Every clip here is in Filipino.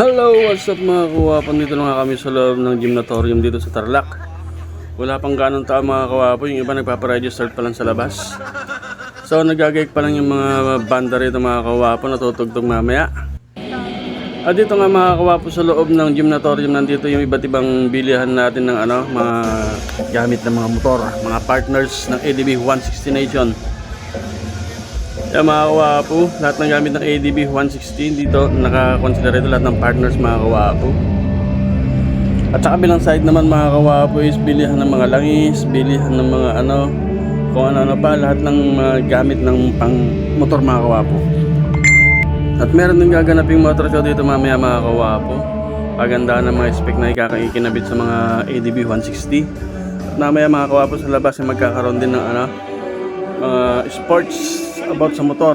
Hello, what's up mga kawapo? Dito lang kami sa loob ng gymnatorium dito sa Tarlac. Wala pang ganong tao mga kawapo. Yung iba nagpaparegister pa lang sa labas. So nagagayik pa lang yung mga banda rito mga kawapo. Natutugtog mamaya. At dito nga mga kawapo sa loob ng gymnatorium, nandito yung iba't ibang bilihan natin ng mga gamit ng mga motor, mga partners ng ADB 160 Nation. Yan mga kawapo, lahat ng gamit ng ADB 160 dito nakakonsider ito lahat ng partners mga kawapo. At sa kabilang side naman mga kawapo is bilihan ng mga langis, bilihan ng mga kung ano pa, lahat ng gamit ng pang motor mga kawapo. At meron din gaganaping motor show dito mamaya mga kawapo. Pagandaan ng mga spec na ikakakinabit sa mga ADB 160. At mamaya mga kawapo sa labas ay magkakaroon din ng mga sports about sa motor.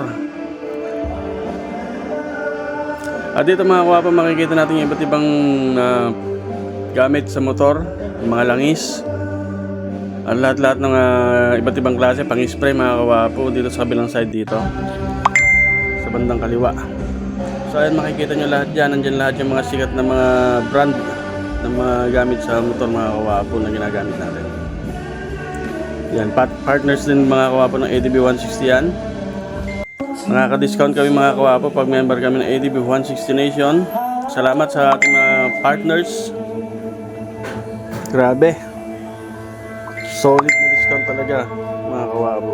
At dito mga kawapo makikita natin yung iba't ibang gamit sa motor, yung mga langis at lahat-lahat ng iba't ibang klase pang spray mga kawapo dito sa kabilang side dito sa bandang kaliwa. So ayan, makikita nyo lahat dyan, nandyan lahat yung mga sikat na mga brand ng mga gamit sa motor mga kawapo na ginagamit natin. Yan, partners din mga kawapo ng ADB 160 yan. Nakaka-discount kami mga kawapo pag member kami ng ADB 160 Nation. Salamat sa ating mga partners. Grabe, solid na discount talaga mga kawapo.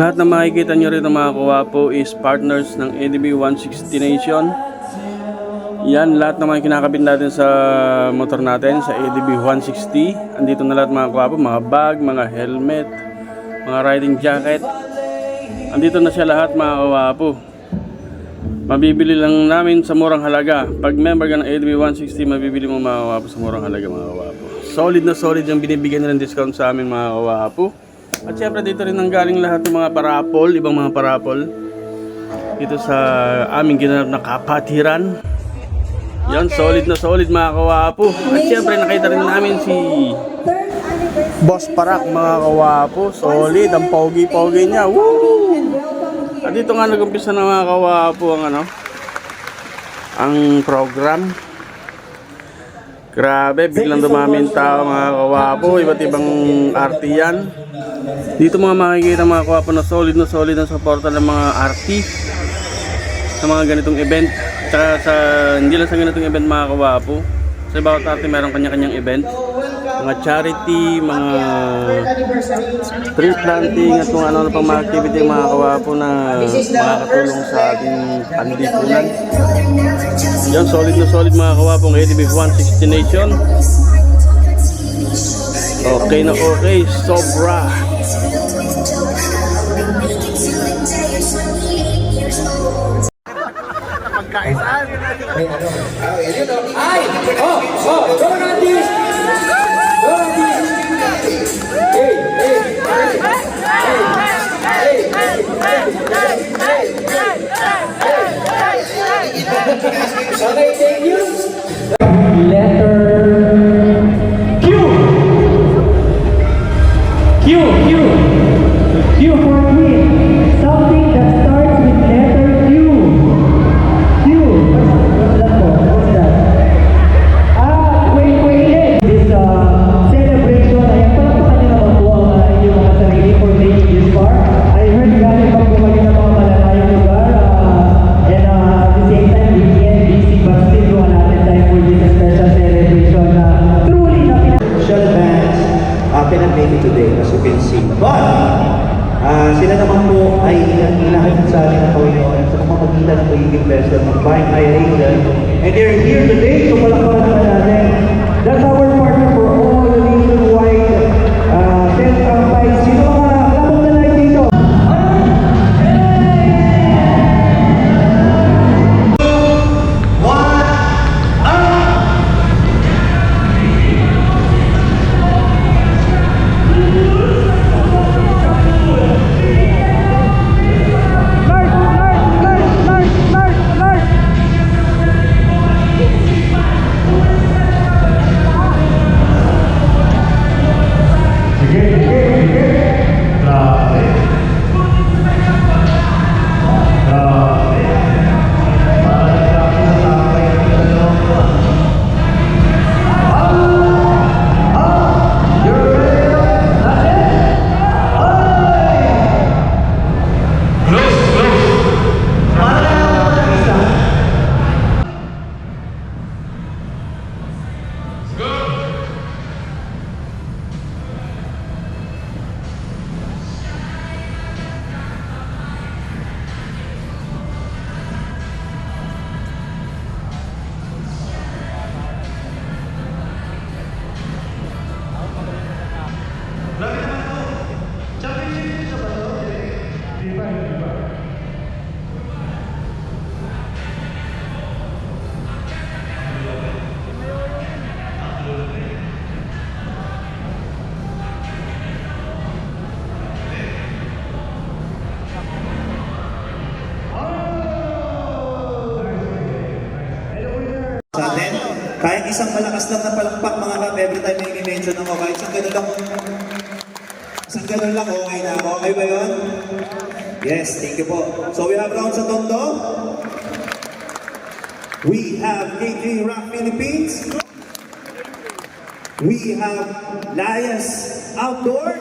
Lahat na makikita nyo rito mga kawapo is partners ng ADB 160 Nation. Yan, lahat na mga kinakabit natin sa motor natin sa ADB 160. Andito na lahat mga kawapo, mga bag, mga helmet, mga riding jacket. Andito na siya lahat mga kawapo. Mabibili lang namin sa murang halaga. Pag member ka ng ADB 160, mabibili mo mga kawapo sa murang halaga mga kawapo. Solid na solid yung binibigyan nilang discount sa amin mga kawapo. At syempre dito rin nanggaling lahat ng mga parapol, ibang mga parapol dito sa aming ginanap na kapatiran. Yan, solid na solid mga kawapo. At syempre nakita rin namin si Boss Parak mga kawapo. Solid, ang pogi-pogi niya. Woo! At dito nga nag-umpisa na mga kawapo ang program. Grabe, biglang dumami yung tao mga kawapo. Iba't ibang RT yan. Dito mga makikita mga kawapo na solid ang suporta ng mga RT sa mga ganitong event. Tsaka hindi lang sa ganitong event mga kawapo. Sa bawat RT meron kanya-kanyang event. Mga charity, mga tree planting at kung ano pang mga activity mga kawapo na makakatulong sa ating panlipunan. Yan, solid na solid mga kawapo ng ADB 160 Nation. Okay na okay, sobra. Pagkaisan. Ay! Donatis! Shall I take you? Letter Q. Q for queen. Something that starts with letter Q. What's that? Wait. This celebration, ay palakpakan niyo naman po ang inyong mga sarili for making this far. I heard galing pag bumalik ng mga malalayong lugar. And at the same time, we can't busy but still doon natin time for this special celebration na truly na Special bands cannot make it today, as you can see. But sila naman po ay inahatid sa atin ng Panginoon sa pamamagitan ng pagiging vessel ng Divine Iration. And they're here today, so palakpakan naman natin. That's our partner for all the nationwide fights. Sino mga labang na live dito? Kahit isang malakas lang na palakpak mga kap, every time may i-mention ako, kahit isang ganun lang, okay na. Okay ba yun? Yes, thank you po. So we have round sa Tondo. We have KK Rock Philippines. We have Layas Outdoor.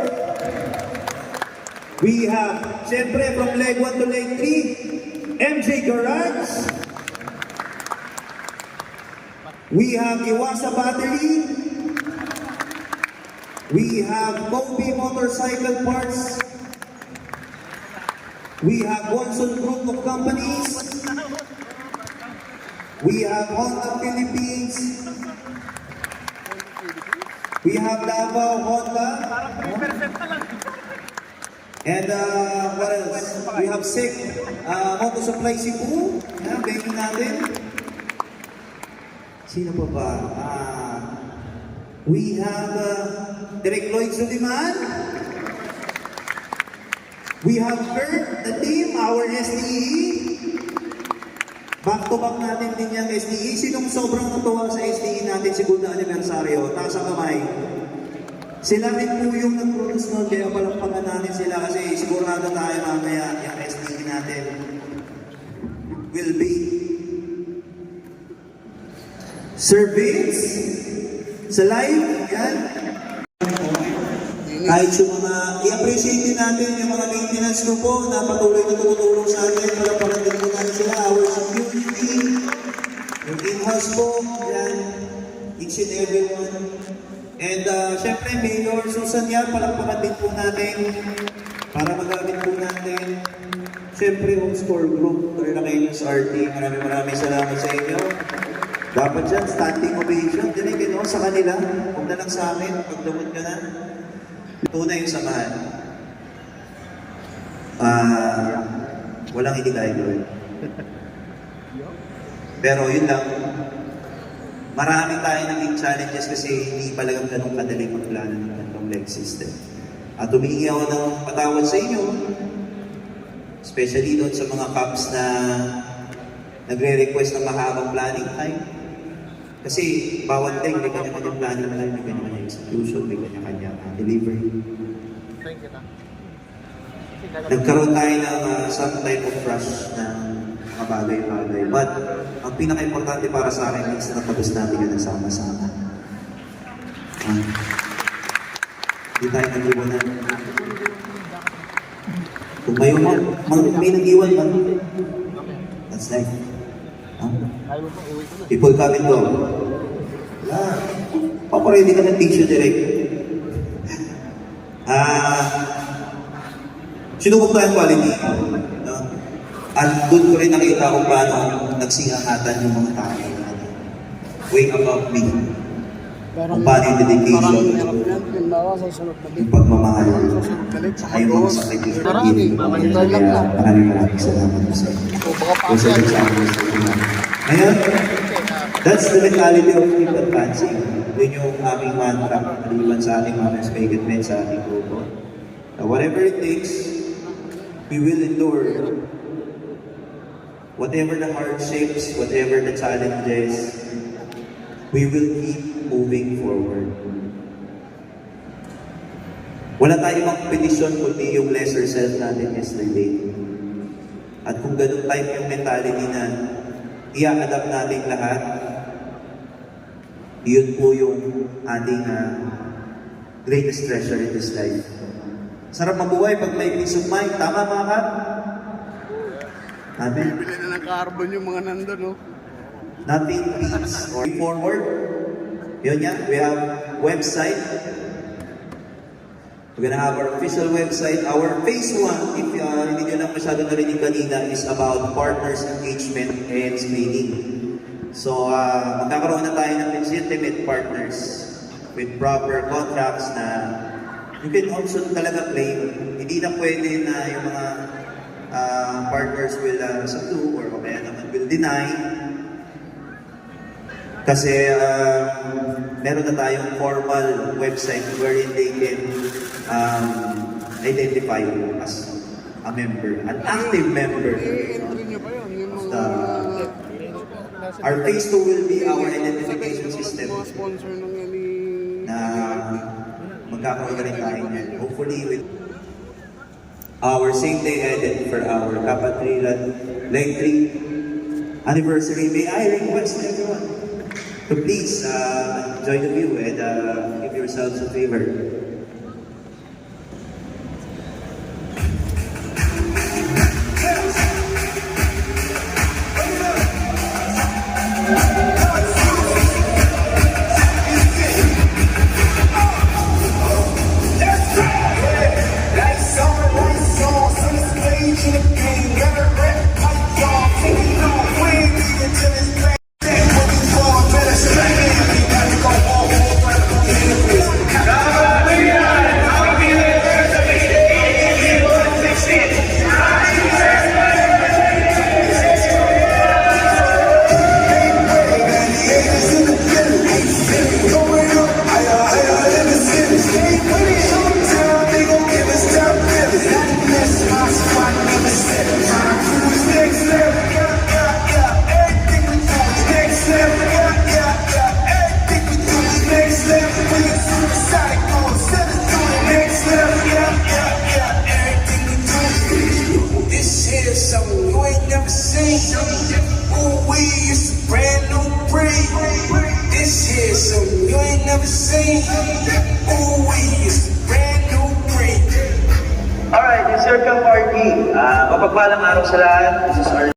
We have, syempre, from leg 1 to leg 3, MJ Garage. We have Iwasa Battery. We have Moby Motorcycle Parts. We have Watson Group of Companies. We have Honda Philippines. We have Davao Honda. And what else? We have SICK Moto Supply Cebu. Yan, begging natin. Sino pa ba? We have Direk Lloyd Suliman. We have Kurt, the team, our SDE. Back to back natin din yung SDE. Sinong sobrang natuwa sa SDE natin segundo anibersaryo? Taas ang kamay. Sila rin po yung nag-produce nun, kaya palakpakan natin sila kasi sigurado tayo mamaya yung SDE natin will be service sa live. Yan. Kahit yung mga, i-appreciate din natin yung mga maintenance ko po na patuloy na tumutulong sa atin. Palakpakan din po natin sila, our security, yung in-house po, yan, each and every one. And syempre, Mayor Susan yan, palakpakan din po natin para magamit po natin. Syempre, Home Score Group, Relacanos RT, maraming salamat sa inyo. Dapat dyan, standing ovation, dinig, no, sa kanila. Huwag na lang sa amin, pagdamot nyo na. Tunay yung samahan. Walang hindi idol. Pero yun lang, marami tayo naging challenges kasi hindi pala ganun kadaling magplano ng ganitong leg system. At humingi ako ng patawad sa inyo, especially doon sa mga cups na nagre-request ng mahabang planning time. Kasi bawat leg, may kanya-kanyang planning na may kanya-kanyang execution, may kanya-kanyang delivery. Nagkaroon tayo ng some type of rush ng mga bagay-bagay. But ang pinaka-importante para sa akin is natapos natin yun nagsama-sama. Hindi tayo nag-iwanan. Kung may nag-iwan man, that's life. People come and go. Wala. Papaready ka ng tissue direct. Sinubok tayo quality. No? At doon ko rin nakita kung paano nagsingahatan yung mga tao. Way above me. Kung paano yung dedication, yung pagmamahal, saka yung mga sakripisyo. Maraming salamat po sa inyo. Ngayon, that's the mentality of keep advancing. Yun yung aming mantra, maliban sa ating mga spaghetti sa ating grupo. Whatever it takes, we will endure. Whatever the hardships, whatever the challenges, we will keep moving forward. Wala tayong mga competition kundi yung lesser self natin yesterday. At kung ganun type yung mentality na i-adapt natin lahat, yun po yung ating greatest treasure in this life. Sarap mabuhay pag may peace of mind. Tama mga kap? Amen. Bili na ng carbon yung mga nandun, no? Nothing beats or forward. Yun yan. We have website. We're gonna have our official website. Our phase 1, if hindi nyo lang masyado narinig kanina, is about partners engagement and screening. So, magkakaroon na tayo ng legitimate partners with proper contracts na you can also talaga claim. Hindi na pwede na yung mga partners will subdue or kaya naman will deny. Kasi meron na tayong formal website wherein they can identify you as a member, an active member. I-entry nyo ba yun? Yung mga Our phase 2 will be our identification system Mga sponsor ng yan ni... na magkakaroon ka rin tayo niyan. Hopefully with our same day edit for our Kapatrilan Leg 3 anniversary. May I request everyone to please enjoy the view and give yourselves a favor. Alright, yung circle party. Mapagpalang araw sa lahat. This is our